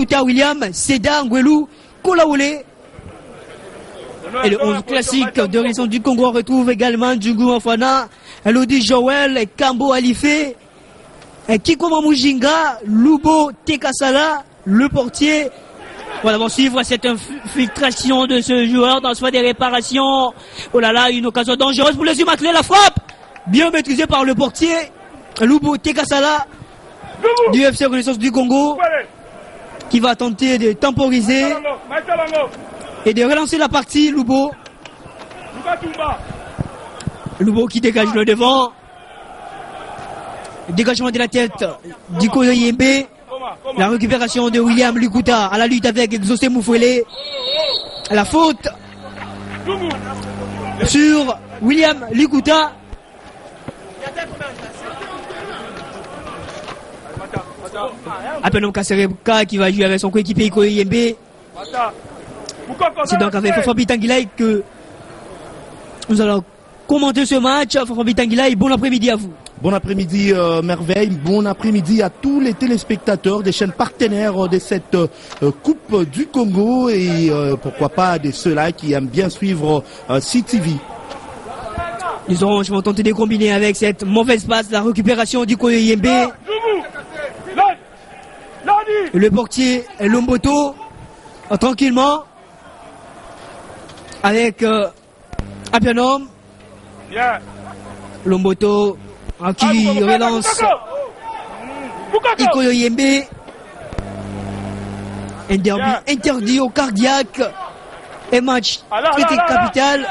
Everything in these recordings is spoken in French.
William, Seda, Ngwelu, Kolaole. Et le 11 classique de Réunion du Congo retrouve également Djungu Mafana, Elodie Joël, Kambo Alifé, Kikoma Mujinga, Lubo Tekasala, le portier. Voilà, on va suivre cette infiltration de ce joueur dans le choix des réparations. Oh là là, une occasion dangereuse pour les Humains. La frappe, bien maîtrisée par le portier, Lubo Tekasala, du FC Renaissance du Congo, qui va tenter de temporiser et de relancer la partie. Lubo qui dégage le devant. Dégagement de la tête d'Ikoyo Yembe. La récupération de William Likuta à la lutte avec Exaucé Moufouele. La faute sur William Likuta. Apenom Kasereka qui va jouer avec son coéquipier Ikoyo Yembe. C'est donc avec Fafabi Tanguilay que nous allons commenter ce match. Fafabi Tanguilay, bon après-midi à vous. Bon après-midi Merveille, bon après-midi à tous les téléspectateurs des chaînes partenaires de cette Coupe du Congo et pourquoi pas de ceux-là qui aiment bien suivre CTV. Les Oranges vont tenter de combiner avec cette mauvaise passe, la récupération d'Ikoyo Yembe. Le portier Lomboto, tranquillement, avec Apianom. Lomboto qui relance Ikoyo Yembe. Un derby interdit au cardiaque. Un match très capital.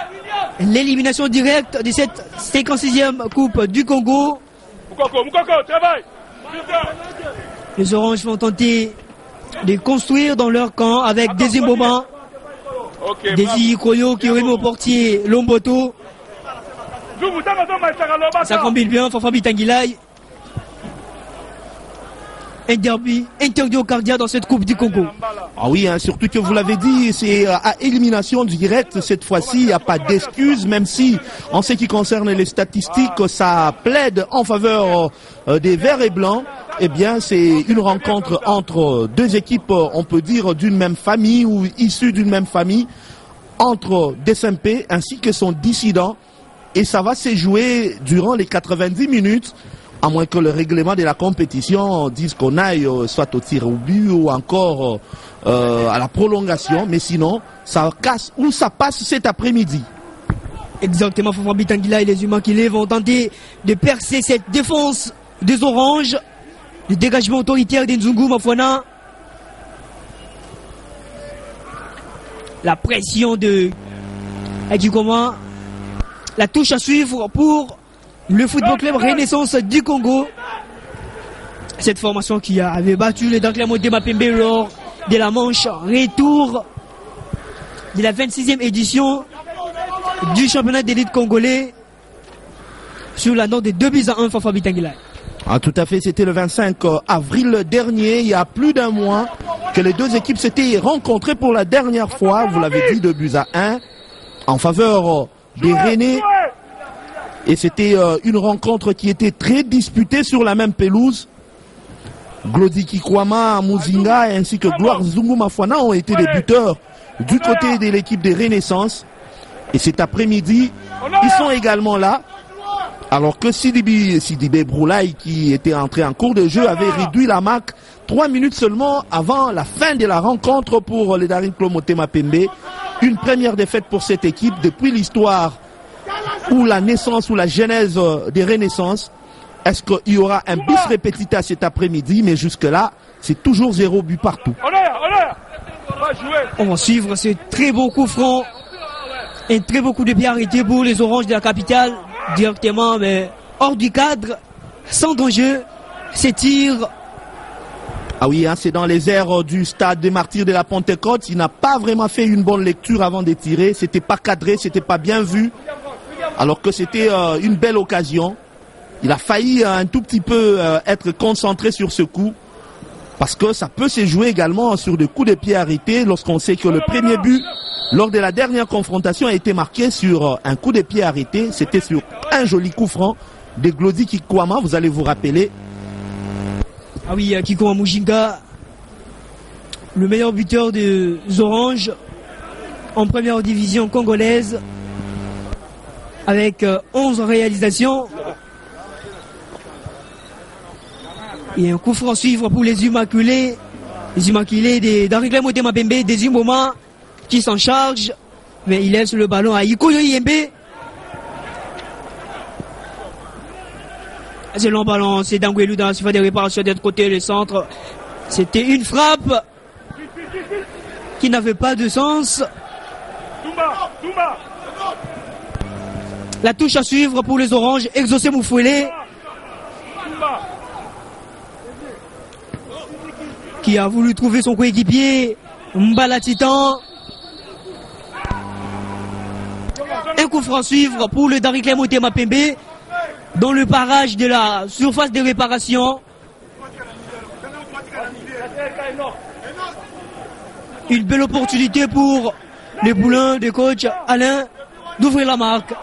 L'élimination directe de cette 56e Coupe du Congo. Les Oranges vont tenter de construire dans leur camp avec Désir Boban, Désir Koyo qui remet au portier Lomboto. Ça combine bien, Fafabi Tanguilay. Un derby interdit au cardiaque dans cette Coupe du Congo. Ah oui, hein, surtout que vous l'avez dit, c'est à élimination directe cette fois-ci, il n'y a pas d'excuses, même si en ce qui concerne les statistiques, ça plaide en faveur des Verts et Blancs. Eh bien, c'est une rencontre entre deux équipes, on peut dire, d'une même famille ou issues d'une même famille, entre DSMP ainsi que son dissident. Et ça va se jouer durant les 90 minutes, à moins que le règlement de la compétition dise qu'on aille soit au tir au but ou encore à la prolongation. Mais sinon, ça casse ou ça passe cet après-midi. Exactement, Fafabi Tanguilay et les humains qui vont tenter de percer cette défense des Oranges. Le dégagement autoritaire d'Nzungu Mafana. La pression de Adjikoma. La touche à suivre pour le Football Club Renaissance du Congo. Cette formation qui avait battu les Danclamo de Mapembe lors de la manche retour de la 26e édition du championnat d'élite congolais sur la note de 2-1 Fafabi Tanguilay. Ah, tout à fait, c'était le 25 avril dernier, il y a plus d'un mois, que les deux équipes s'étaient rencontrées pour la dernière fois, vous l'avez dit, 2-1, en faveur des Rennais. Et c'était une rencontre qui était très disputée sur la même pelouse. Glodiki Kwama, Muzinga ainsi que Gloire Zungu Mafana ont été des buteurs du côté de l'équipe des Renaissances. Et cet après-midi, ils sont également là. Alors que Sidibé Broulaï, qui était entré en cours de jeu, avait réduit la marque 3 minutes seulement avant la fin de la rencontre pour les Daring Motema Pembe. Une première défaite pour cette équipe depuis l'histoire ou la naissance ou la genèse des Renaissances. Est-ce qu'il y aura un bis répétita cet après-midi? Mais jusque-là, c'est toujours 0 but partout. On va suivre ce très beau coup franc. Un très beau coup de pied arrêté pour les Oranges de la capitale. Directement, mais hors du cadre, sans danger, ces tirs. Ah oui, hein, c'est dans les airs du stade des Martyrs de la Pentecôte. Il n'a pas vraiment fait une bonne lecture avant de tirer. C'était pas cadré, c'était pas bien vu. Alors que c'était une belle occasion. Il a failli un tout petit peu être concentré sur ce coup. Parce que ça peut se jouer également sur des coups de pied arrêtés lorsqu'on sait que le premier but lors de la dernière confrontation a été marqué sur un coup de pied arrêté. C'était sur un joli coup franc de Glodiki Kwama, vous allez vous rappeler. Ah oui, Kiko Mujinga le meilleur buteur des Oranges en première division congolaise avec 11 réalisations. Et un coup franc suivre pour les Immaculés. Les Immaculés d'Henri Motema Pembe, des Imboma qui s'en chargent. Mais il laisse le ballon à Ikoyo Yembe. C'est long ballon, c'est Dangwelu dans la surface de réparation de l'autre côté, le centre. C'était une frappe qui n'avait pas de sens. La touche à suivre pour les Oranges, Exaucé Moufouélé, qui a voulu trouver son coéquipier, Mbala Titan. Un coup franc suivre pour le Henri Motema Pembe dans le parage de la surface de réparation. Une belle opportunité pour les poulains de coach Alain d'ouvrir la marque.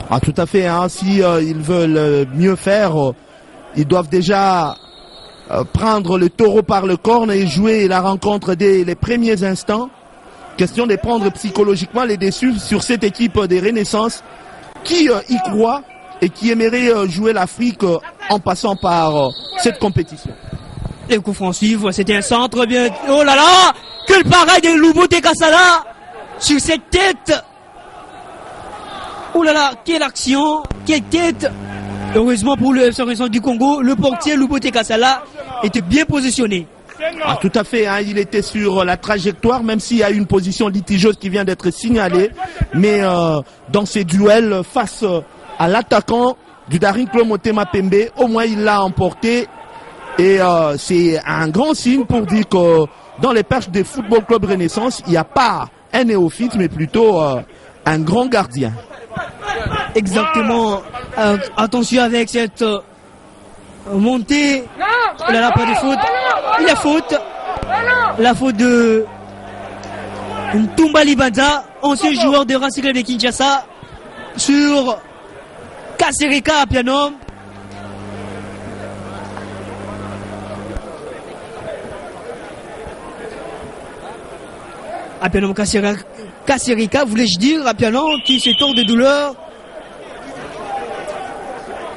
Ah, tout à fait, hein. Si ils veulent mieux faire, ils doivent déjà prendre le taureau par le corne et jouer la rencontre dès les premiers instants. Question de prendre psychologiquement les déçus sur cette équipe des Renaissances qui y croit et qui aimerait jouer l'Afrique en passant par cette compétition. Les coups francs suivre, c'était un centre bien. Oh là là! Que le pareil de Lubote Kassala sur cette tête! Oh là là, quelle action! Quelle tête! Heureusement pour le FC Renaissance du Congo, le portier Lubote Kassala était bien positionné. Ah, tout à fait, hein, il était sur la trajectoire, même s'il y a une position litigeuse qui vient d'être signalée. Mais dans ces duels face à l'attaquant du Henri Motema Pembe, au moins il l'a emporté. Et c'est un grand signe pour dire que dans les perches des Football Club Renaissance, il n'y a pas un néophyte, mais plutôt un grand gardien. Exactement. Attention avec cette montée. Il n'a pas de faute. Il a faute. La faute de Ntumba Libanda, ancien joueur de Racing Club de Kinshasa, sur Kasereka à Pianom. Apianom Kasereka, voulais-je dire, Apianom qui se tord de douleur.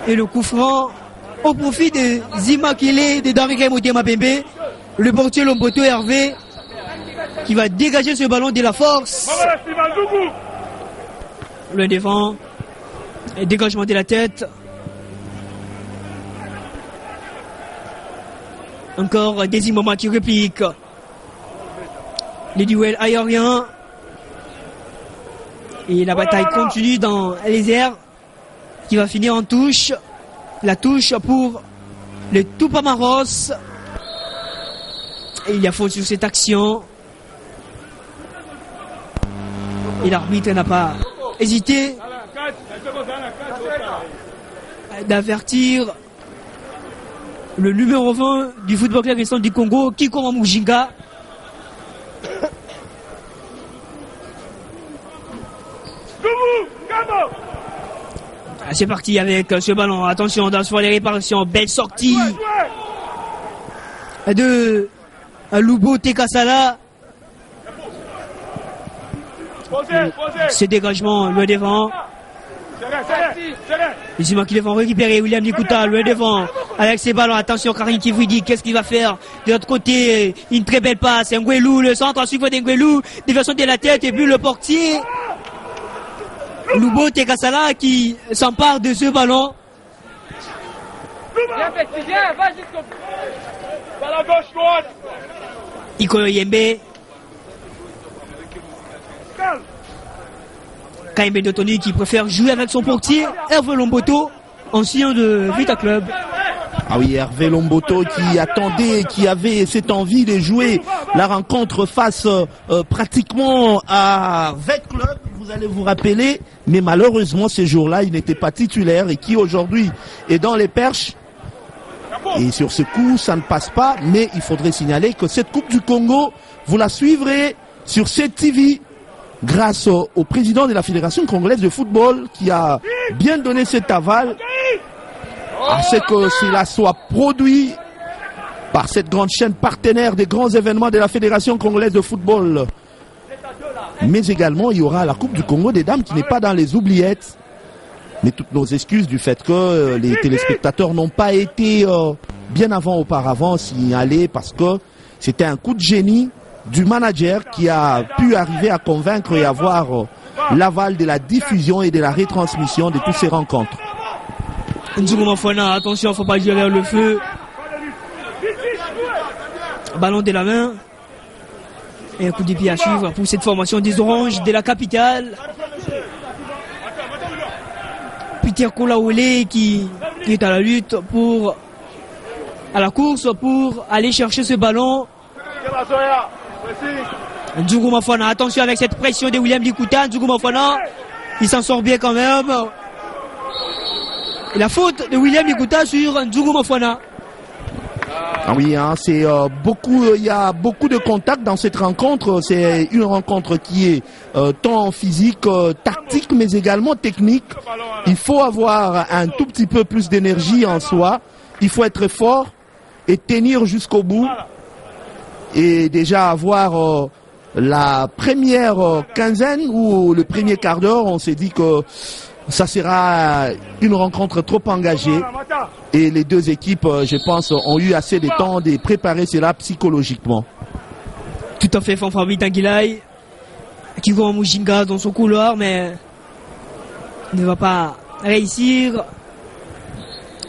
Et le coup franc au profit des Immaculés de Henri Motema Pembe. Le portier Lomboto Hervé qui va dégager ce ballon de la force. Le défend. Et dégagement de la tête. Encore des moments qui répliquent. Les duels aériens. Et la bataille continue dans les airs. Qui va finir en touche. La touche pour le Tupamaros. Et il y a faute sur cette action. Et l'arbitre n'a pas hésité d'avertir le numéro 20 du Football Club Renaissance du Congo, Kikoma Mujinga. C'est parti avec ce ballon. Attention, sur les réparations. Belle sortie de Lubote Kassala. Ce dégagement, le devant. Les humains qui vont récupérer William Nikuta, le devant. Avec ses ballons, attention, Karim Kividi, qu'est-ce qu'il va faire? De l'autre côté, une très belle passe. Ngwelu, le centre à suivre d'Ngwelu. Déversion de la tête et puis le portier. Lubote Kassala qui s'empare de ce ballon. Ikoyo Yembe. Kaimbe de Tony qui préfère jouer avec son portier. Hervé Lomboto, ancien de Vita Club. Ah oui, Hervé Lomboto qui attendait, qui avait cette envie de jouer la rencontre face pratiquement à Vita Club, vous allez vous rappeler. Mais malheureusement, ces jours-là, il n'était pas titulaire et qui aujourd'hui est dans les perches. Et sur ce coup, ça ne passe pas. Mais il faudrait signaler que cette Coupe du Congo, vous la suivrez sur cette TV grâce au président de la Fédération congolaise de football qui a bien donné cet aval à ce que cela soit produit par cette grande chaîne partenaire des grands événements de la Fédération congolaise de football. Mais également, il y aura la Coupe du Congo des dames qui n'est pas dans les oubliettes. Mais toutes nos excuses du fait que les téléspectateurs n'ont pas été bien auparavant signalés parce que c'était un coup de génie du manager qui a pu arriver à convaincre et avoir l'aval de la diffusion et de la retransmission de toutes ces rencontres. Nzungu Mafwana, attention, il ne faut pas gérer le feu. Ballon de la main. Et un coup de pied à suivre pour cette formation des Oranges de la capitale. Peter Kolaole qui est à la lutte à la course pour aller chercher ce ballon. Nzungu Mafwana, attention avec cette pression de William Likuta. Nzungu Mafwana, il s'en sort bien quand même. Et la faute de William Likuta sur Nzungu Mafwana. Ah oui, hein, c'est il y a beaucoup de contacts dans cette rencontre. C'est une rencontre qui est tant physique, tactique, mais également technique. Il faut avoir un tout petit peu plus d'énergie en soi. Il faut être fort et tenir jusqu'au bout. Et déjà avoir la première quinzaine ou le premier quart d'heure, on s'est dit que ça sera une rencontre trop engagée. Et les deux équipes, je pense, ont eu assez de temps de préparer cela psychologiquement. Tout à fait, Fanfami Tanguilay, qui voit Mujinga dans son couloir, mais ne va pas réussir.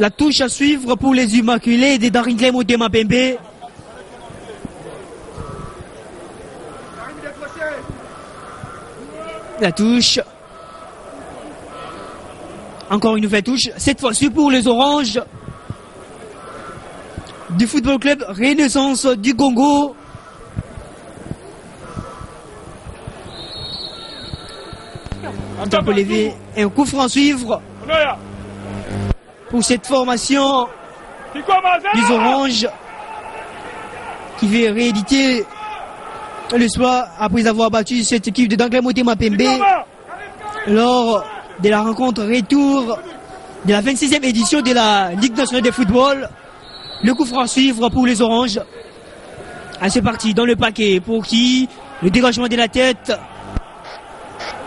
La touche à suivre pour les Immaculés de Daringle Motema Pembe. La touche. Encore une nouvelle touche, cette fois-ci pour les Oranges du Football Club Renaissance du Congo. Un peu levé et un coup franc à suivre pour cette formation des Oranges qui veut rééditer le soir après avoir battu cette équipe de Daringle Motema Pembe lors de la rencontre retour de la 26e édition de la Ligue nationale de football. Le coup franc à suivre pour les Oranges. Ah, c'est parti dans le paquet pour qui le dégagement de la tête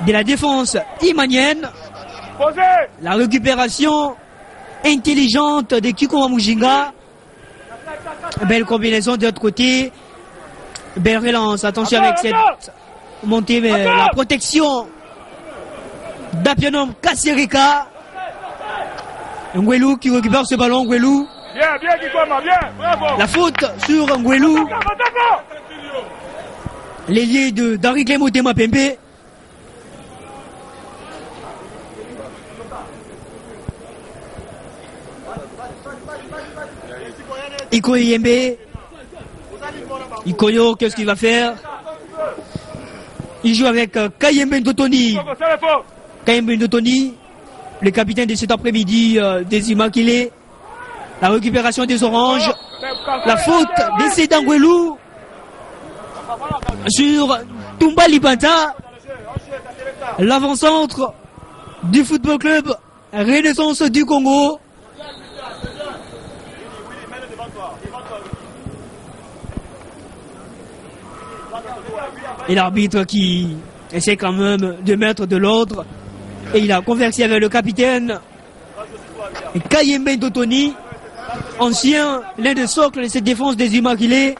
de la défense imanienne. La récupération intelligente de Kikoma Mujinga. Belle combinaison de l'autre côté. Belle relance. Attention avec cette montée, mais la protection d'Apianom Kassereka. Ngwelu qui récupère ce ballon. Ngwelu. Bien, Kikoma, bien, bravo. La faute sur Ngwelu. L'ailier de Daringle Motema Pembe. Iko Yembe. Ikoyo, qu'est-ce qu'il va faire? Il joue avec Kayembe Ndotoni. Kayembe Ndotoni, le capitaine de cet après-midi des Immaculés. La récupération des Oranges. La faute de Sedangwelu sur Tumba Libanta. L'avant-centre du Football Club Renaissance du Congo. Et l'arbitre qui essaie quand même de mettre de l'ordre. Et il a conversé avec le capitaine Kayembe Ndotoni, ancien, l'un des socles de cette défense des Immaculés.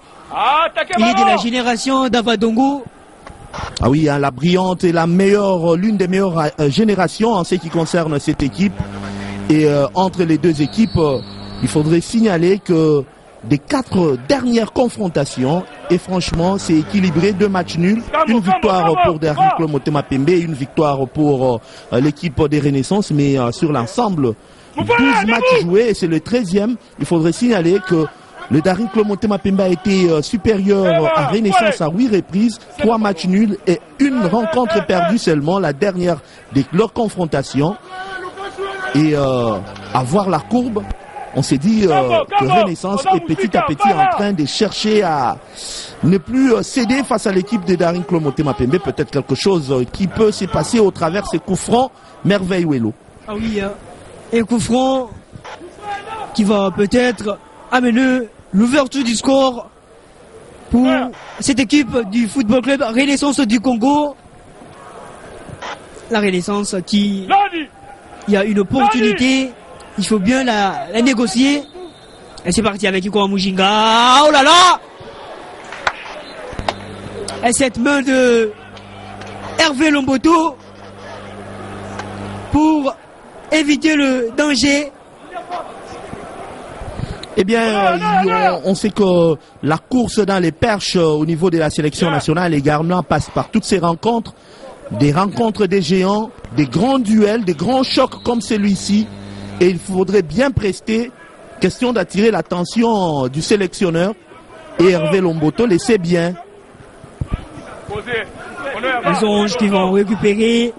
Il est de la génération d'Avadongo. Ah oui, hein, la brillante et la meilleure, l'une des meilleures générations en ce qui concerne cette équipe. Et entre les deux équipes, il faudrait signaler que des 4 dernières confrontations, et franchement c'est équilibré, 2 matchs nuls, une victoire pour Daringle Motema Pembe et une victoire pour l'équipe des Renaissances, mais sur l'ensemble 12 matchs joués et c'est le 13e. Il faudrait signaler que le Daringle Motema Pembe a été supérieur à Renaissance à 8 reprises, 3 matchs nuls et une rencontre perdue seulement, la dernière de leur confrontation. Et à voir la courbe, on s'est dit que Renaissance est petit à petit en train de chercher à ne plus céder face à l'équipe de Daringle Motema Pembe. Peut-être quelque chose qui peut se passer au travers ces coups francs. Merveille Wello. Ah oui, un coup franc qui va peut-être amener l'ouverture du score pour cette équipe du football club Renaissance du Congo. La Renaissance qui il y a une opportunité, il faut bien la négocier. Et c'est parti avec Iko Mujinga. Oh là là! Et cette main de Hervé Lomboto pour éviter le danger. Eh bien, on sait que la course dans les perches au niveau de la sélection nationale également passe par toutes ces rencontres, des rencontres des géants, des grands duels, des grands chocs comme celui-ci. Et il faudrait bien prester, question d'attirer l'attention du sélectionneur. Et Hervé Lomboto le sait bien. Les Oranges qui vont récupérer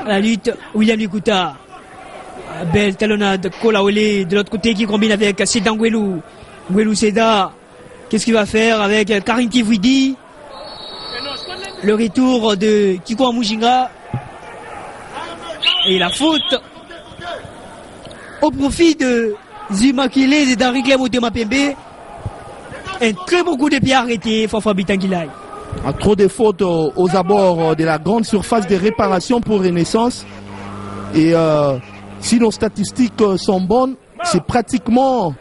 la lutte. William Likuta. Belle talonnade. Kolaole de l'autre côté qui combine avec Seda Ngwelu. Ngwelu Seda. Qu'est-ce qu'il va faire avec Karim Kivwidi? Le retour de Kiko Mujinga. Et la faute au profit de Zuma Kile et d'Henri Clem Otema Pembe. Un très bon coup de pied arrêté, Fafa Bitangilai. Trop de fautes aux abords de la grande surface de réparation pour Renaissance. Et si nos statistiques sont bonnes, c'est pratiquement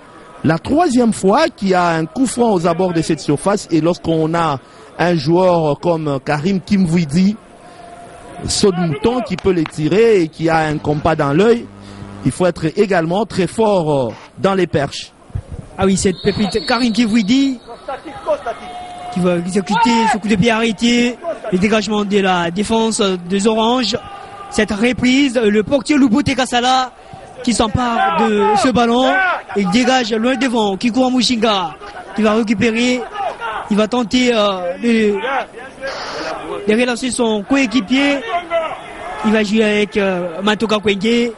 la 3e fois qu'il y a un coup franc aux abords de cette surface. Et lorsqu'on a un joueur comme Karim Kimvwidi, saut de mouton qui peut les tirer et qui a un compas dans l'œil, il faut être également très fort dans les perches. Ah oui, cette pépite Karim Kimvwidi qui va exécuter ce coup de pied arrêté, le dégagement de la défense des Oranges. Cette reprise, le portier Lubote Kassala qui s'empare de ce ballon et dégage loin devant Kiko Mujinga qui va récupérer, il va tenter de relancer son coéquipier. Il va jouer avec Matoka Kwenge.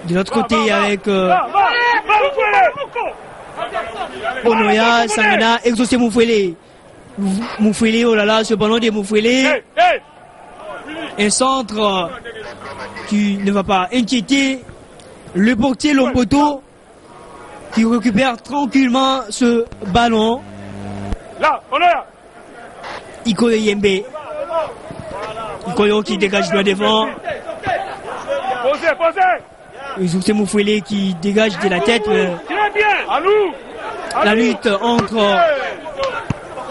De l'autre côté avec Onoya, Sangana, exaucé Moufouélé. Moufouélé, oh là là, ce ballon de Moufouélé. Un centre qui ne va pas inquiéter le portier Lomboto qui récupère tranquillement ce ballon. Ikoyo Yembe. Ikoyo qui dégage le devant. Exaucé Moufouélé qui dégage de la tête. La lutte entre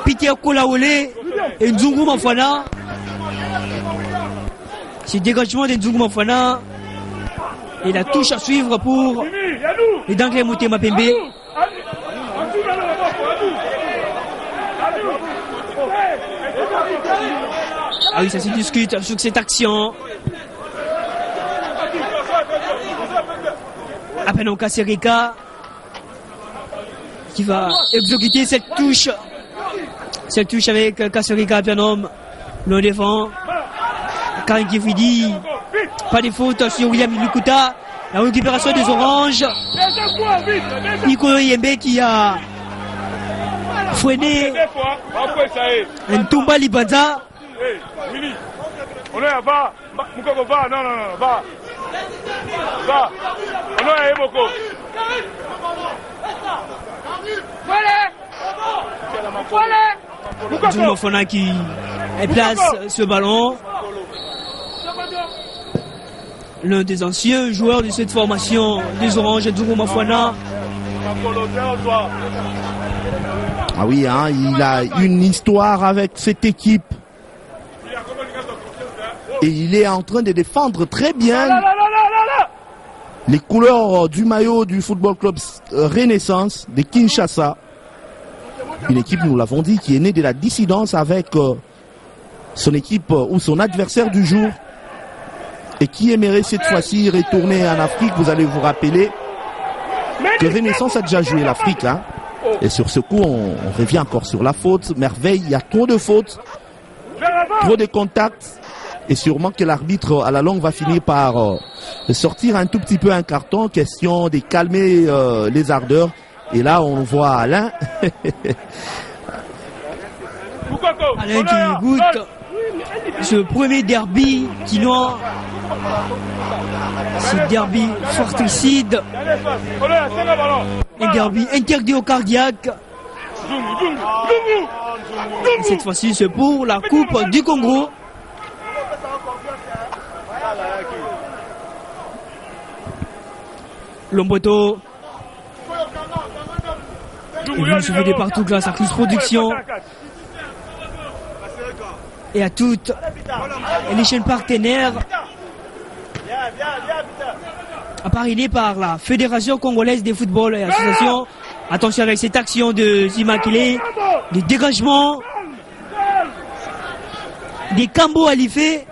Peter Kolaole et Nzungu Mafana. Ce dégagement de Nzungu Mafana et la touche à suivre pour les Danglais Motema Pembe. Ah oui, ça se discute sur cette action. Apenon Kaserika qui va exécuter cette touche avec Kaserika Apenon, le défend. Karim Kivwidi, pas de faute sur William Likuta. La récupération des Oranges. Ikoyo Yembe qui a freiné un Tumba Libanza. Nzungu Mafana qui place ce ballon. L'un des anciens joueurs de cette formation des Oranges, Nzungu Mafana. Ah oui, hein, il a une histoire avec cette équipe. Et il est en train de défendre très bien les couleurs du maillot du Football Club Renaissance de Kinshasa. Une équipe, nous l'avons dit, qui est née de la dissidence avec son équipe ou son adversaire du jour. Et qui aimerait cette fois-ci retourner en Afrique. Vous allez vous rappeler que Renaissance a déjà joué l'Afrique. Hein. Et sur ce coup, on revient encore sur la faute. Merveille, il y a trop de fautes, trop de contacts. Et sûrement que l'arbitre à la longue va finir par sortir un tout petit peu un carton. Question de calmer les ardeurs. Et là, on voit Alain. Alain qui goûte ce premier derby quinois, ce derby forticide, un derby interdit-cardiaque. Cette fois-ci, c'est pour la Coupe du Congo. Lomboto. Il vient se vider partout grâce à Chris Production. Et à toutes les chaînes partenaires appareillées par la Fédération Congolaise de Football et Association. Attention avec cette action de Zimakile, des dégagements, des Kambo Alifé.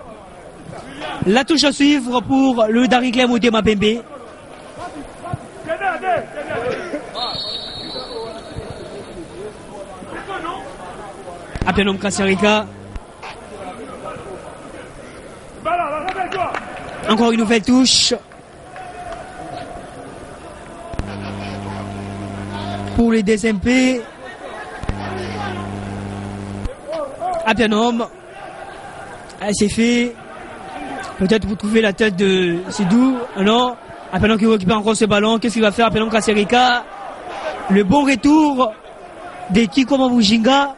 La touche à suivre pour le Darikle Motema Pembe. Apenom Kasarika. Encore une nouvelle touche pour les DSMP. Apianom. C'est fait. Peut-être vous trouvez la tête de Sidou. Non. Apianom qui récupère encore ce ballon. Qu'est-ce qu'il va faire? Apianom Kasarika. Le bon retour de Kikoma Mujinga.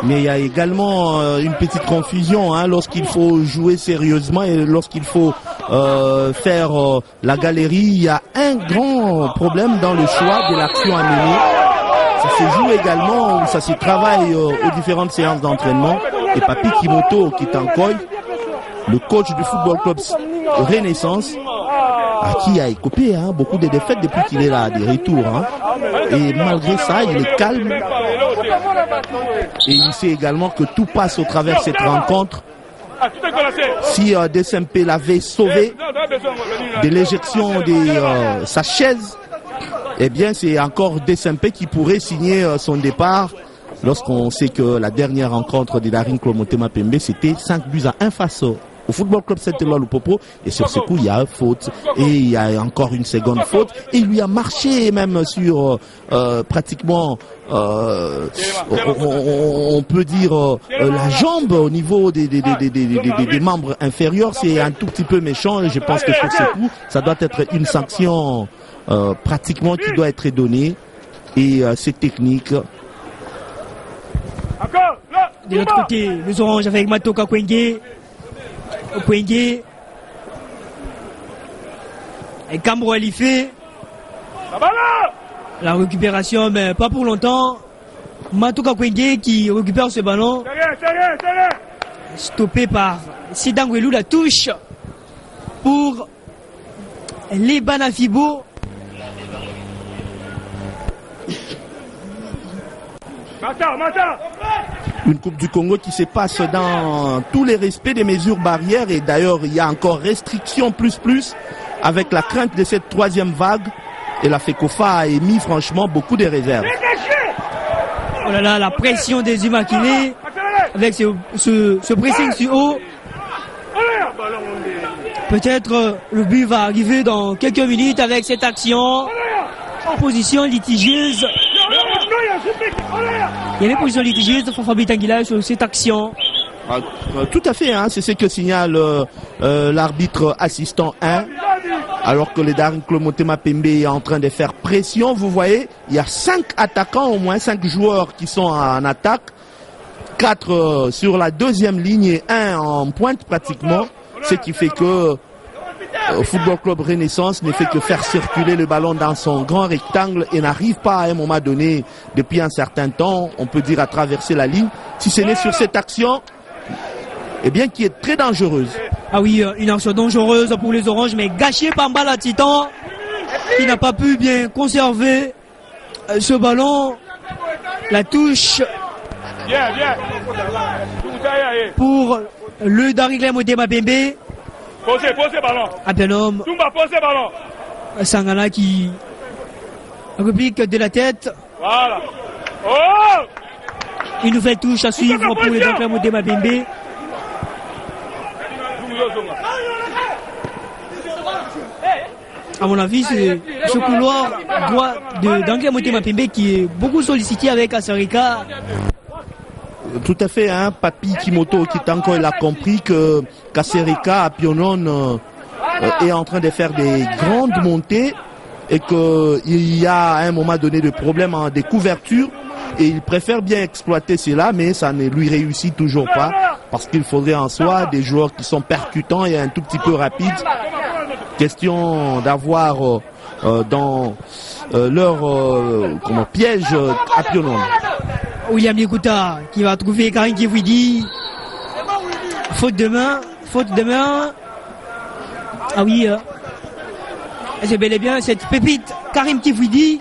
Mais il y a également une petite confusion lorsqu'il faut jouer sérieusement et lorsqu'il faut faire la galerie. Il y a un grand problème dans le choix de l'action à mener. Ça se joue également, ça se travaille aux différentes séances d'entraînement. Et Papi Kimoto Kitankoy, le coach du Football Club Renaissance, à qui a écopé beaucoup de défaites depuis qu'il est là, des retours. Et malgré ça, il est calme. Et il sait également que tout passe au travers de cette rencontre. Si DSMP l'avait sauvé de l'éjection de sa chaise, eh bien c'est encore DSMP qui pourrait signer son départ. Lorsqu'on sait que la dernière rencontre de Darikle Motema Pembe, c'était 5-1 face au Football Club Saint-Éloi Lupopo, et sur ce coup il y a une faute et il y a encore une seconde faute et il lui a marché même sur pratiquement on peut dire la jambe au niveau des membres inférieurs. C'est un tout petit peu méchant et je pense que sur ce coup ça doit être une sanction pratiquement qui doit être donnée et c'est technique. De l'autre côté, les oranges avec Matoka Kwenge. Kwenge. Et Kambo Alifé. La récupération, mais pas pour longtemps. Matoka Kwenge qui récupère ce ballon. Stoppé par Sidangwelou, la touche pour les Banafibo. Une Coupe du Congo qui se passe dans tous les respects des mesures barrières et d'ailleurs il y a encore restriction plus avec la crainte de cette troisième vague et la FECOFA a émis franchement beaucoup de réserves. Oh là là, la pression des Imakile avec ce pressing sur haut. Peut-être le but va arriver dans quelques minutes avec cette action en position litigieuse. Il y avait une position litigieuse de Fafabi Tanguila sur cette action. Tout à fait, c'est ce que signale l'arbitre assistant 1. Alors que le Darikle Motema Pembe est en train de faire pression, vous voyez, il y a 5 attaquants, au moins 5 joueurs qui sont en attaque. 4 sur la deuxième ligne et 1 en pointe pratiquement. Ce qui fait que Football Club Renaissance ne fait que faire circuler le ballon dans son grand rectangle et n'arrive pas à un moment donné, depuis un certain temps, on peut dire à traverser la ligne, si ce n'est sur cette action, eh bien qui est très dangereuse. Ah oui, une action dangereuse pour les oranges, mais gâchée par Mbala Titan, qui n'a pas pu bien conserver ce ballon. La touche pour le Darikle Motema Pembe. Posez ballon. Apianom. Posez ballon. Sangana qui réplique de la tête. Voilà. Oh! Une nouvelle touche à suivre pour le Darikle Motema Pembe. À mon avis, c'est ce couloir droit de Darikle Motema Pembe qui est beaucoup sollicité avec Asarika. Tout à fait, hein, Papi Kimoto Kitanko, il a compris que Kasereka à Pionon est en train de faire des grandes montées et qu'il y a à un moment donné des problèmes en des couvertures et il préfère bien exploiter cela, mais ça ne lui réussit toujours pas parce qu'il faudrait en soi des joueurs qui sont percutants et un tout petit peu rapides. Question d'avoir dans leur piège à Pionon. William Likuta qui va trouver Karim Kifwidi. Faute de main. Ah oui, c'est bel et bien cette pépite Karim Kifwidi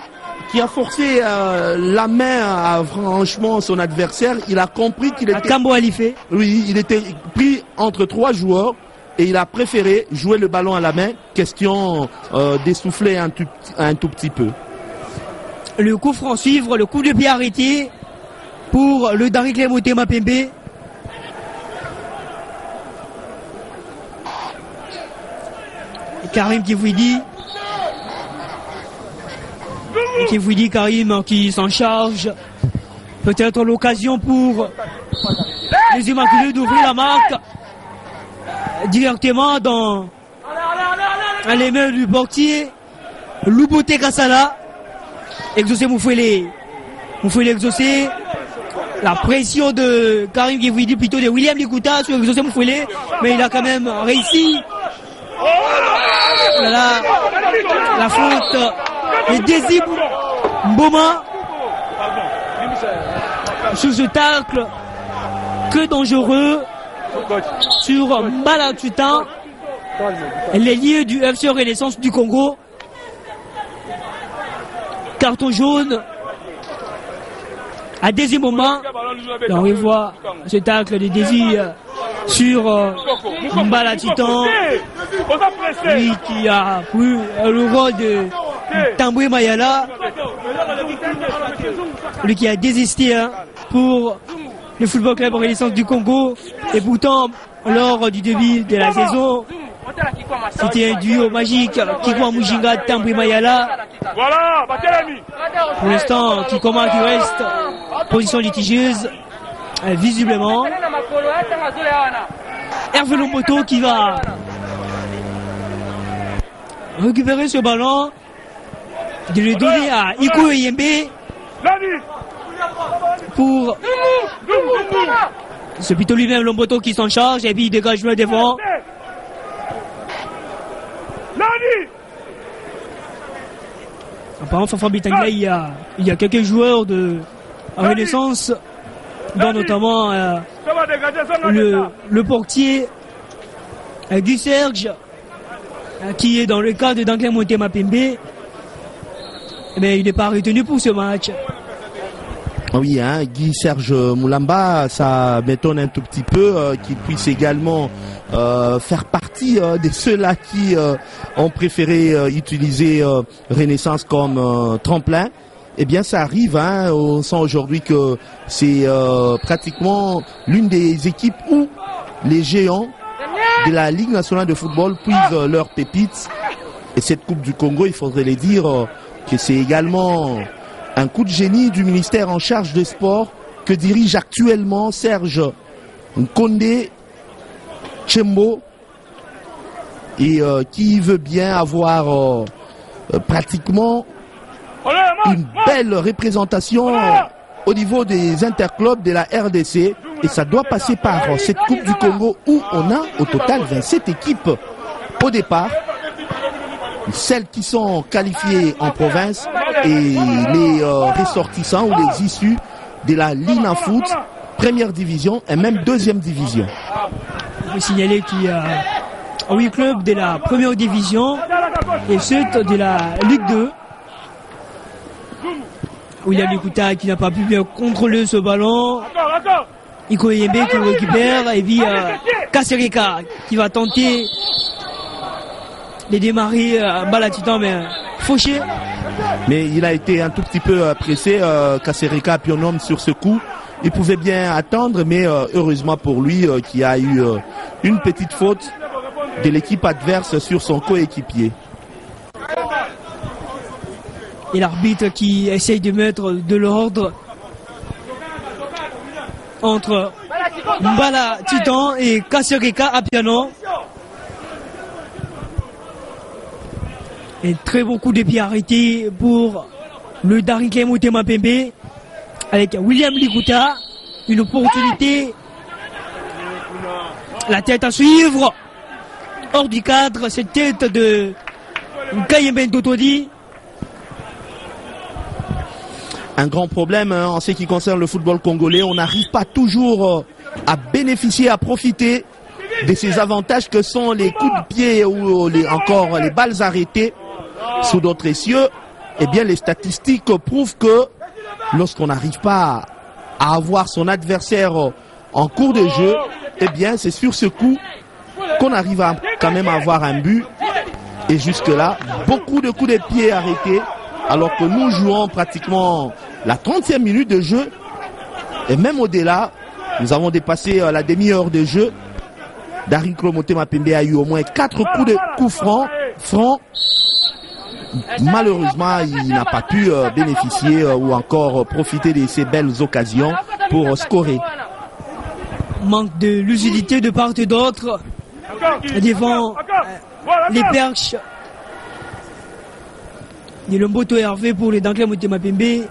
qui a forcé la main à franchement son adversaire. Il a compris qu'il était... Kambo Alifé. Oui, il était pris entre trois joueurs et il a préféré jouer le ballon à la main. Question d'essouffler un tout petit peu. Le coup franc suivre, le coup de pied arrêté pour le Darikle Motema Pembe. Karim Kifwidi. Karim qui s'en charge. Peut-être l'occasion pour les Immaculés d'ouvrir la marque directement dans les mains du portier Louboté Kassala. Exaucé Moufouélé exaucé. La pression de Karim Kifwidi, plutôt de William Likuta sur Exaucé Moufouélé, mais il a quand même réussi. Voilà, la faute de Désib Mboma sur ce tacle que dangereux sur Malatutan, l'ailier du FC Renaissance du Congo. Carton jaune à Désir Mboma. On revoit ce tacle de Désir sur Malatutan, lui qui a pris le rôle de Tamboué Mayala, lui qui a désisté pour le Football Club Renaissance du Congo. Et pourtant, lors du début de la saison, c'était un duo magique, Kikwa Mujinga, Tamboué Mayala. Pour l'instant, Kikoma qui reste position litigieuse, visiblement. Hervé Lomboto qui va récupérer ce ballon, de le donner à Iko Yembe pour c'est plutôt lui-même Lomboto qui s'en charge et puis il dégage le devant. Apparemment Fafa Bitangla, il y a quelques joueurs de Renaissance, dont notamment le portier Guy Serge qui est dans le cadre d'Anglais Motema Pembe. Mais il n'est pas retenu pour ce match. Oui, hein, Guy Serge Moulamba, ça m'étonne un tout petit peu qu'il puisse également faire partie de ceux-là qui ont préféré utiliser Renaissance comme tremplin. Eh bien, ça arrive, hein, on sent aujourd'hui que c'est pratiquement l'une des équipes où les géants de la Ligue nationale de football puisent leurs pépites. Et cette Coupe du Congo, il faudrait les dire que c'est également un coup de génie du ministère en charge des sports que dirige actuellement Serge Nkondé Tchembo et qui veut bien avoir pratiquement une belle représentation au niveau des interclubs de la RDC et ça doit passer par cette Coupe du Congo où on a au total 27 équipes au départ. Celles qui sont qualifiées en province et les ressortissants ou les issus de la Lina Foot, première division et même deuxième division. Il faut signaler qu'il y a 8 clubs de la première division et ceux de la Ligue 2. William Likuta qui n'a pas pu bien contrôler ce ballon. Iko Yembe qui le récupère et puis Kasereka qui va tenter de démarrer Balatitan mais fauché. Mais il a été un tout petit peu pressé, Kasereka Pionom sur ce coup. Il pouvait bien attendre, mais heureusement pour lui qui a eu une petite faute de l'équipe adverse sur son coéquipier. Et l'arbitre qui essaye de mettre de l'ordre entre Mbala Titan et Kassereka Apiano. Et très bon coup de pied arrêté pour le Darinke Motema Pembe avec William Likuta. Une opportunité. La tête à suivre. Hors du cadre, cette tête de Kayemben Totodi. Un grand problème en ce qui concerne le football congolais. On n'arrive pas toujours à bénéficier, à profiter de ces avantages que sont les coups de pied ou encore les balles arrêtées sous d'autres cieux. Eh bien, les statistiques prouvent que lorsqu'on n'arrive pas à avoir son adversaire en cours de jeu, eh bien, c'est sur ce coup qu'on arrive à quand même avoir un but. Et jusque-là, beaucoup de coups de pied arrêtés, alors que nous jouons pratiquement la 30e minute de jeu. Et même au-delà, nous avons dépassé la demi-heure de jeu. Darinke Motema Pembe a eu au moins 4 coups francs. Malheureusement, il n'a pas pu bénéficier ou encore profiter de ces belles occasions pour scorer. Manque de lucidité de part et d'autre devant les perches de Lomboto Hervé pour les Darinke Motema Pembe,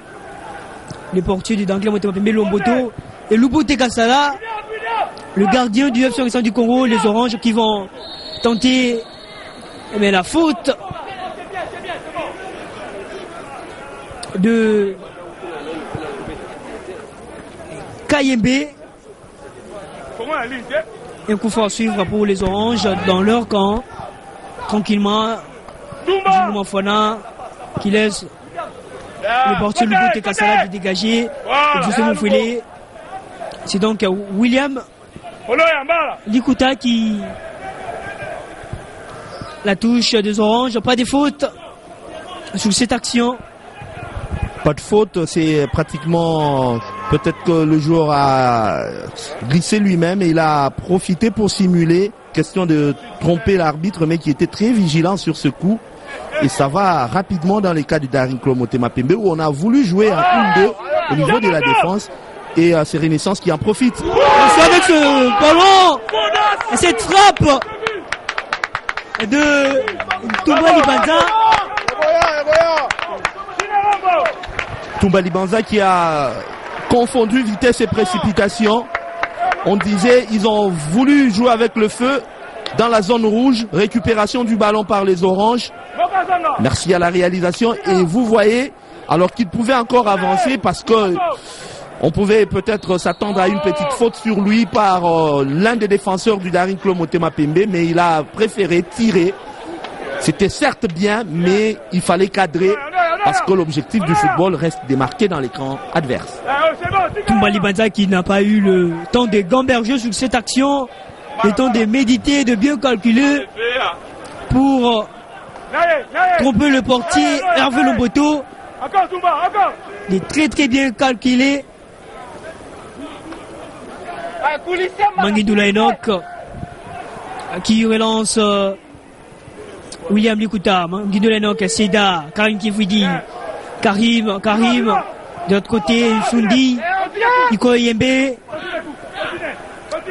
les portiers du Darinke Motema Pembe, Lomboto et Lubote Kassala, le gardien du FC du Congo, les Oranges qui vont tenter mais la faute de Kayembe. Un coup fort à suivre pour les Oranges dans leur camp. Tranquillement, Djungu Mafana qui laisse le portier Lubote Kassala de dégager. Et Justement Fouillet. C'est donc William Likuta qui la touche des Oranges. Pas de faute sur cette action. Pas de faute, c'est pratiquement peut-être que le joueur a glissé lui-même et il a profité pour simuler, question de tromper l'arbitre, mais qui était très vigilant sur ce coup. Et ça va rapidement dans les cas du Darinke Motema Pembe où on a voulu jouer en 1-2 au niveau de la défense et c'est Renaissance qui en profite. C'est avec ce ballon et cette frappe de Toumba Libanza. Toumba Libanza qui a confondu vitesse et précipitation. On disait ils ont voulu jouer avec le feu dans la zone rouge. Récupération du ballon par les Oranges. Merci à la réalisation. Et vous voyez, alors qu'il pouvait encore avancer parce que on pouvait peut-être s'attendre à une petite faute sur lui par l'un des défenseurs du Darinke Motema Pembe, mais il a préféré tirer. C'était certes bien, mais il fallait cadrer parce que l'objectif du football reste démarqué dans l'écran adverse. Toumba Libanza qui n'a pas eu le temps de gamberger sur cette action, le temps de méditer, de bien calculer pour tromper le portier Hervé Lomboto. Il est très très bien calculé. Mangidoula Enoch qui relance William Likuta, Mangidoula Enoch, Seda, Karim Kifwidi, Karim, de l'autre côté, Sundi, Iko Yembe.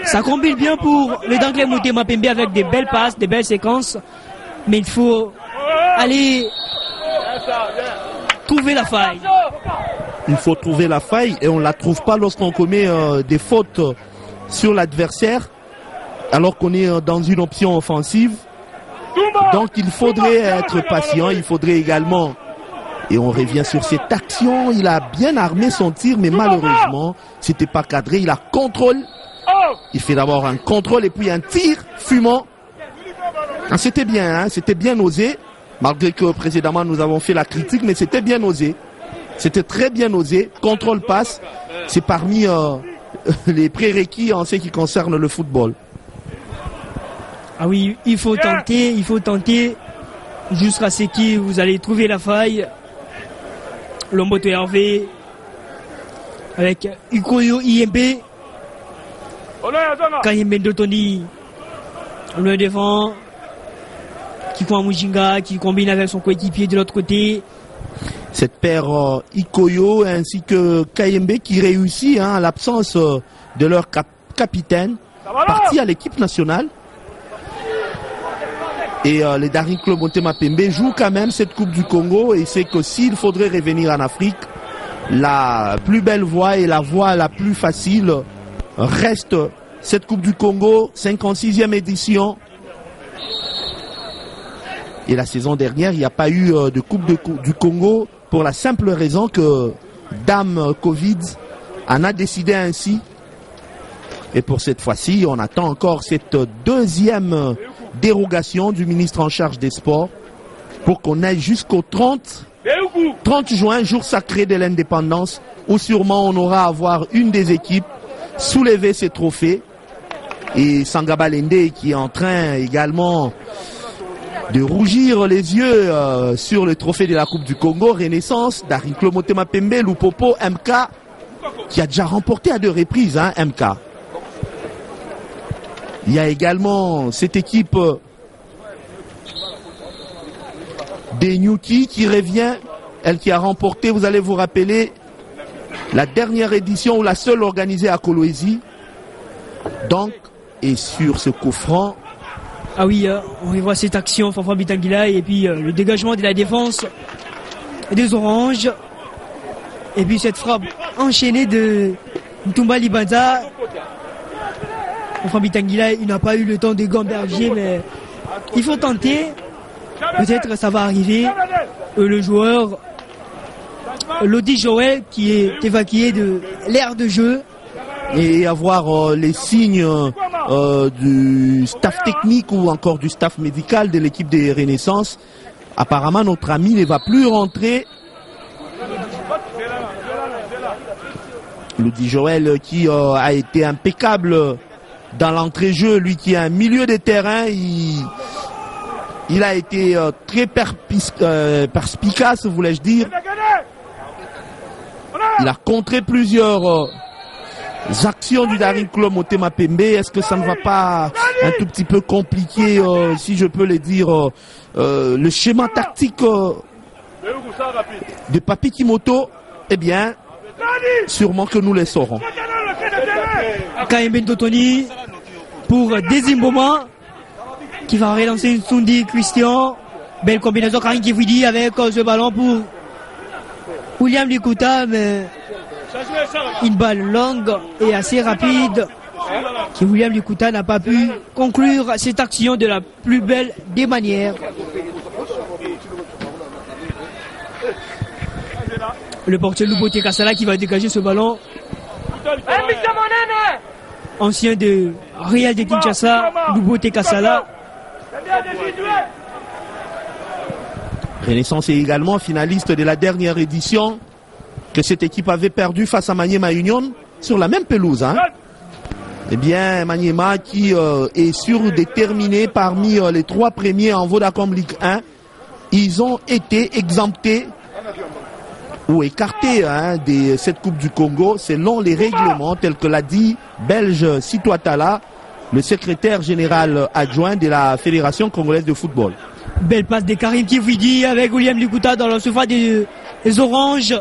Ça combine bien pour le Darinke Motema Pembe avec des belles passes, des belles séquences, mais il faut aller trouver la faille. Il faut trouver la faille et on ne la trouve pas lorsqu'on commet des fautes sur l'adversaire alors qu'on est dans une option offensive. Donc il faudrait être patient, il faudrait également, et on revient sur cette action, il a bien armé son tir mais malheureusement c'était pas cadré, il a contrôle, il fait d'abord un contrôle et puis un tir fumant. C'était bien, hein, c'était bien osé, malgré que précédemment nous avons fait la critique, mais c'était bien osé. C'était très bien osé. Contrôle passe, c'est parmi les prérequis en ce qui concerne le football. Ah oui, il faut tenter jusqu'à ce que vous allez trouver la faille. Lomboto Hervé avec Ikoyo Iyembe. Kayembe Ndotoni, le devant qui prend Mujinga, qui combine avec son coéquipier de l'autre côté. Cette paire Ikoyo ainsi que Kayembe qui réussit à l'absence de leur capitaine, parti à l'équipe nationale. Et les Daring Club Motema Pembe jouent quand même cette Coupe du Congo et c'est que s'il faudrait revenir en Afrique, la plus belle voie et la voie la plus facile reste cette Coupe du Congo, 56e édition. Et la saison dernière, il n'y a pas eu de Coupe du Congo pour la simple raison que Dame Covid en a décidé ainsi. Et pour cette fois-ci, on attend encore cette deuxième dérogation du ministre en charge des sports pour qu'on aille jusqu'au 30 juin, jour sacré de l'indépendance, où sûrement on aura à voir une des équipes soulever ses trophées. Et Sangaba Lende qui est en train également de rougir les yeux sur le trophée de la Coupe du Congo, Renaissance, Daring Club Motema Pembe, Lupopo, MK, qui a déjà remporté à 2 reprises, MK. Il y a également cette équipe des Nyuki qui revient, elle qui a remporté, vous allez vous rappeler, la dernière édition ou la seule organisée à Kolwezi. Donc, et sur ce coup franc. Ah oui, on voit cette action, Fanfan Bitangila, et puis le dégagement de la défense des Oranges. Et puis cette frappe enchaînée de Ntumba Libanza. Fanfan Bitangila, il n'a pas eu le temps de gamberger, mais il faut tenter. Peut-être ça va arriver. Le joueur Lodi Joël qui est évacué de l'aire de jeu. Et avoir les signes du staff technique ou encore du staff médical de l'équipe des Renaissances. Apparemment, notre ami ne va plus rentrer. Lodi Joël qui a été impeccable dans l'entrée-jeu, lui qui est un milieu de terrain, il a été très perspicace, voulais-je dire. Il a contré plusieurs actions du Daring Club Motema Pembe. Est-ce que ça ne va pas un tout petit peu compliquer, si je peux le dire, le schéma tactique de Papi Kimoto? Eh bien, sûrement que nous les saurons. Kayembe Totoni pour Desimboma qui va relancer Sundi Christian. Belle combinaison Karim Kividi avec ce ballon pour William Likuta, mais une balle longue et assez rapide que William Likuta n'a pas pu conclure cette action de la plus belle des manières. Le portier Lubote Kassala qui va dégager ce ballon. Ancien de Real de Kinshasa, Lubote Kassala. Renaissance est également finaliste de la dernière édition que cette équipe avait perdu face à Maniema Union sur la même pelouse. Eh bien, Maniema qui est surdéterminé parmi les 3 premiers en Vodacom Ligue 1, ils ont été exemptés ou écartés de cette Coupe du Congo selon les règlements tels que l'a dit Belge Sitoatala, le secrétaire général adjoint de la Fédération congolaise de football. Belle passe de Karim Kividi avec William Likuta dans le surface des Oranges.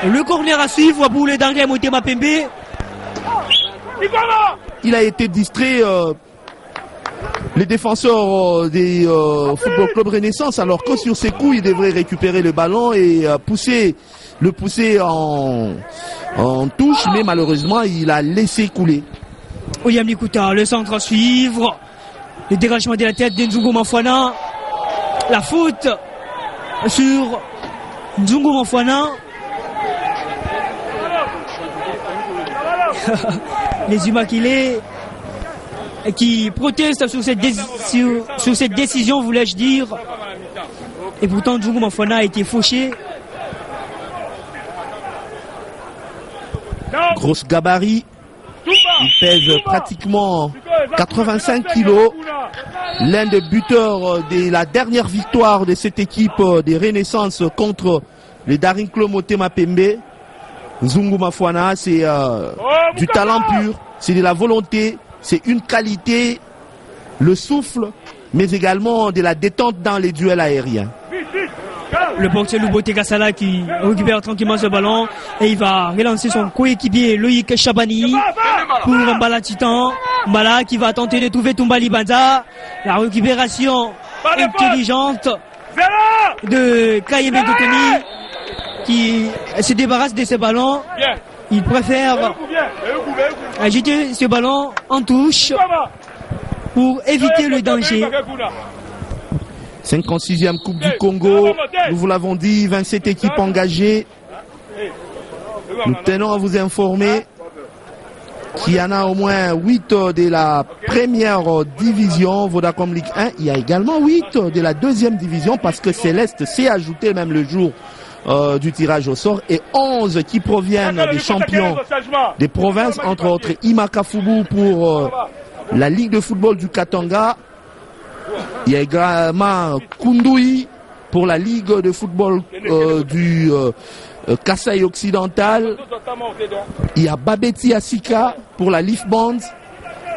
Le corner à suivre pour les Daring Motema Pembe. Il a été distrait, les défenseurs des Football Club Renaissance, alors que sur ses coups, il devrait récupérer le ballon et le pousser en touche, mais malheureusement, il a laissé couler. William Likuta, le centre à suivre. Le dégagement de la tête d'Nzungu Mafwana. La faute sur Nzungu Mafwana. Les Umakile qui protestent sur cette décision, voulais-je dire. Et pourtant, Nzungu Mafwana a été fauché. Grosse gabarit. Il pèse pratiquement 85 kilos. L'un des buteurs de la dernière victoire de cette équipe des Renaissances contre les Daring Club Motema Pembe. Nzungu Mafwana, c'est du talent pur, c'est de la volonté, c'est une qualité, le souffle, mais également de la détente dans les duels aériens. Le boxeur Lubote Kassala qui récupère tranquillement ce ballon et il va relancer son coéquipier Loïc Chabani pour Mbala Titan. Mbala qui va tenter de trouver Toumbali Banza. La récupération intelligente de Kayembe Totoni qui se débarrasse de ce ballon. Il préfère jeter ce ballon en touche pour éviter le danger. 56e Coupe du Congo, nous vous l'avons dit, 27 équipes engagées. Nous tenons à vous informer qu'il y en a au moins 8 de la première division Vodacom Ligue 1. Il y a également 8 de la deuxième division parce que Céleste s'est ajouté même le jour du tirage au sort et 11 qui proviennent des champions des provinces, entre autres Imakafubu pour la Ligue de football du Katanga. Il y a également Kundui pour la Ligue de football du Kasaï occidental. Il y a Babeti Asika pour la Leaf Band.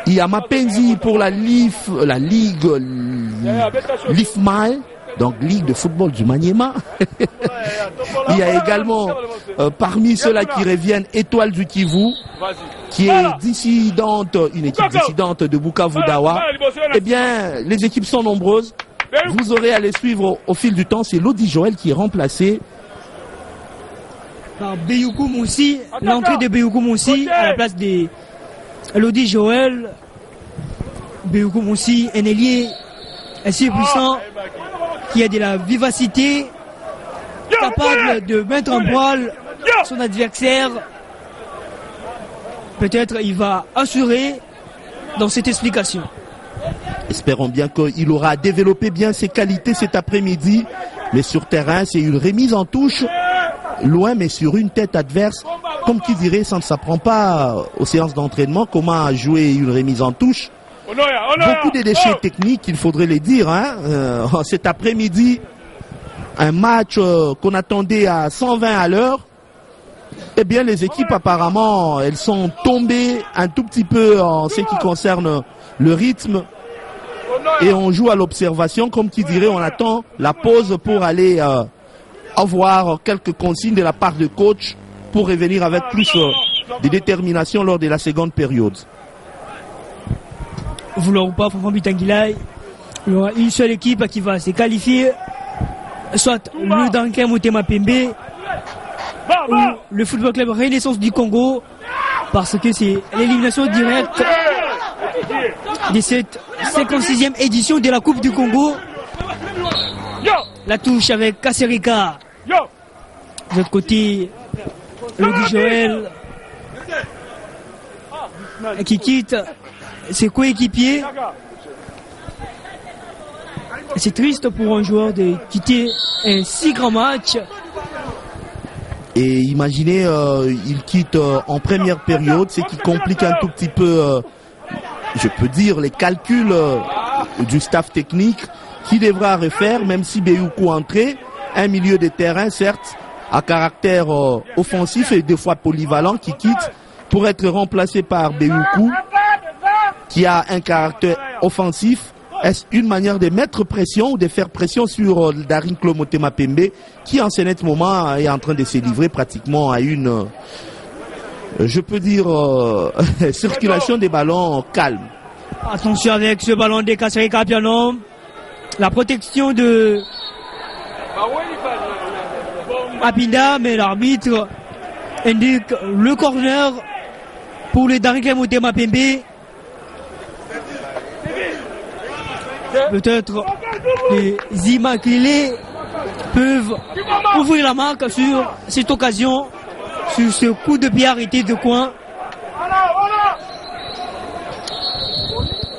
Il y a Mapenzi pour la Ligue Leaf Mile, donc Ligue de football du Maniema. Il y a également parmi ceux-là qui reviennent Étoile du Kivu, qui est dissidente, une équipe dissidente de Bukavu Dawa. Eh bien, les équipes sont nombreuses. Vous aurez à les suivre au fil du temps. C'est Lodi Joël qui est remplacé par Beyoukou Moussi. L'entrée de Beyoukou Moussi à la place de Lodi Joël. Beyoukou Moussi, un ailier assez puissant qui a de la vivacité, capable de mettre en poil son adversaire. Peut-être il va assurer dans cette explication. Espérons bien qu'il aura développé bien ses qualités cet après-midi. Mais sur terrain, c'est une remise en touche. Loin, mais sur une tête adverse. Comme qui dirait, ça ne s'apprend pas aux séances d'entraînement. Comment jouer une remise en touche. Beaucoup de déchets techniques, il faudrait les dire. Cet après-midi, un match qu'on attendait à 120 à l'heure. Eh bien, les équipes, apparemment, elles sont tombées un tout petit peu en ce qui concerne le rythme. Et on joue à l'observation, comme qui dirait, on attend la pause pour aller avoir quelques consignes de la part de coach pour revenir avec plus de détermination lors de la seconde période. Vouloir ou pas, Fofan Bitangilai, il y aura une seule équipe qui va se qualifier, soit le Danken Motema Pembe ou le Football Club Renaissance du Congo, parce que c'est l'élimination directe de cette 56e édition de la Coupe du Congo. La touche avec Kasserika. De l'autre côté, Lodi Joël qui quitte ses coéquipiers. C'est triste pour un joueur de quitter un si grand match. Et imaginez, il quitte en première période, ce qui complique un tout petit peu, je peux dire, les calculs du staff technique qui devra refaire, même si Beyoukou entrait, un milieu de terrain, certes, à caractère offensif et des fois polyvalent, qui quitte pour être remplacé par Beyoukou, qui a un caractère offensif. Est-ce une manière de mettre pression ou de faire pression sur Darin Motema Pembe, qui en ce net moment est en train de se livrer pratiquement à une, je peux dire, circulation des ballons calme. Attention avec ce ballon de Kasserika Piano. La protection de Apinda, mais l'arbitre indique le corner pour le Darin Motema Pembe. Peut-être les Immaculés peuvent ouvrir la marque sur cette occasion, sur ce coup de pied arrêté de coin.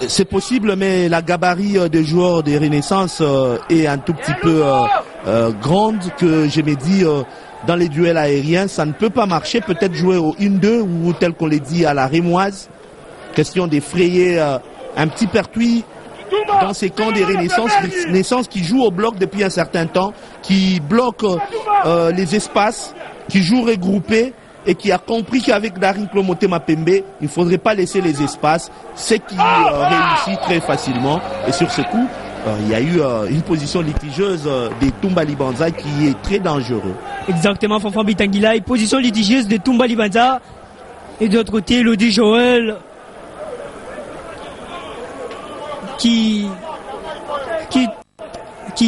C'est possible, mais la gabarit des joueurs des Renaissance est un tout petit peu grande, que je me dis dans les duels aériens, ça ne peut pas marcher. Peut-être jouer au 1-2 ou tel qu'on l'a dit à la Rémoise. Question d'effrayer un petit pertuis dans ces camps des Renaissance qui jouent au bloc depuis un certain temps, qui bloquent les espaces, qui jouent regroupés et qui a compris qu'avec Darin Motema Pembe, il ne faudrait pas laisser les espaces, ce qui réussit très facilement. Et sur ce coup, il y a eu une position litigieuse des Toumba Libanza qui est très dangereux. Exactement, Fanfan Bitangilai, position litigieuse de Toumba Libanza. Et de l'autre côté, Lodi Joël qui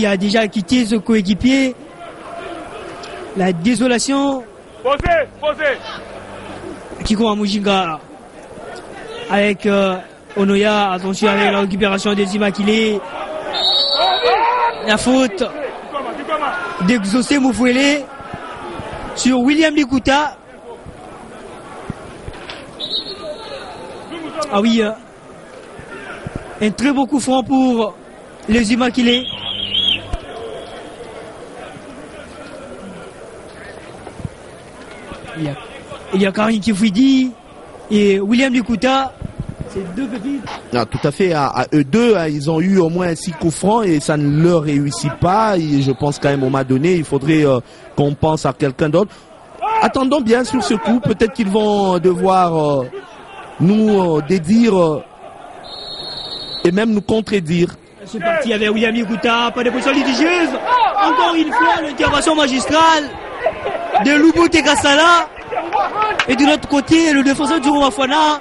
a déjà quitté ce coéquipier. La désolation. Posez. Kiko Amujinga avec Onoya, attention avec la récupération des Immaculés. La faute d'Exaucé Moufouélé sur William Likuta. Ah oui, un très beau coup franc pour les Immaculés. Il y a Karim Kifouidi et William Likuta. C'est deux petites. Ah, tout à fait, à eux deux, ils ont eu au moins 6 coups francs et ça ne leur réussit pas. Et je pense qu'à un moment donné, il faudrait qu'on pense à quelqu'un d'autre. Attendons bien sur ce coup, peut-être qu'ils vont devoir nous dédire et même nous contredire. C'est parti avec William Likuta, pas de position litigieuse. Encore une fois, l'intervention magistrale de Lubo Tegasala. Et de l'autre côté, le défenseur du Wafana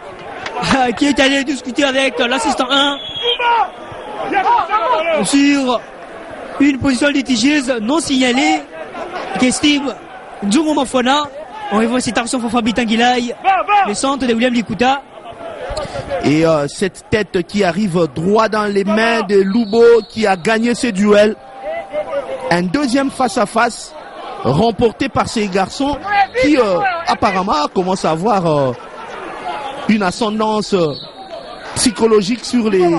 qui est allé discuter avec l'assistant 1 sur une position litigieuse non signalée qu'estime Djoungo Mafwana. On revoit cette action pour Fabi Tanguilay, le centre de William Likuta. Et cette tête qui arrive droit dans les mains de Lubo qui a gagné ce duel. Un deuxième face-à-face remporté par ces garçons qui apparemment commencent à avoir une ascendance psychologique sur les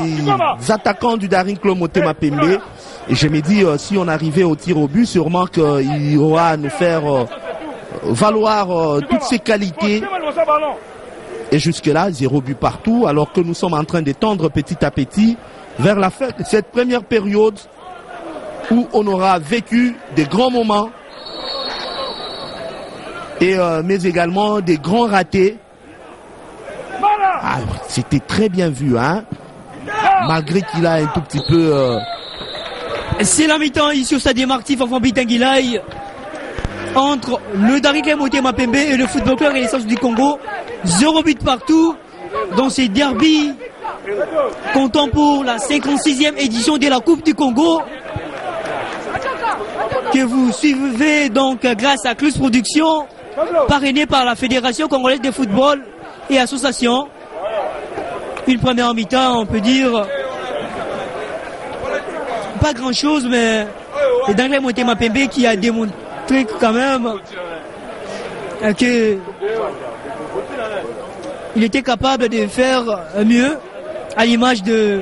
attaquants du Daring Club Motema Pembe. Et je me dis, si on arrivait au tir au but, sûrement qu'il aura à nous faire valoir toutes ses qualités. Et jusque-là, 0 but partout, alors que nous sommes en train de tendre petit à petit vers la fin de cette première période où on aura vécu des grands moments et mais également des grands ratés. Ah, c'était très bien vu, hein, malgré qu'il a un tout petit peu... C'est la mi-temps ici au stade Martif en Bitangilay entre le Daring Club Motema Pembe et le Football Club Renaissance du Congo. 0 but partout dans ces derbies comptant pour la 56e édition de la Coupe du Congo que vous suivez donc grâce à Clus Production, parrainé par la Fédération Congolaise de Football et Association. Une première mi-temps, on peut dire pas grand chose, mais le Daring Club Motema Pembe qui a démontré quand même que il était capable de faire mieux, à l'image de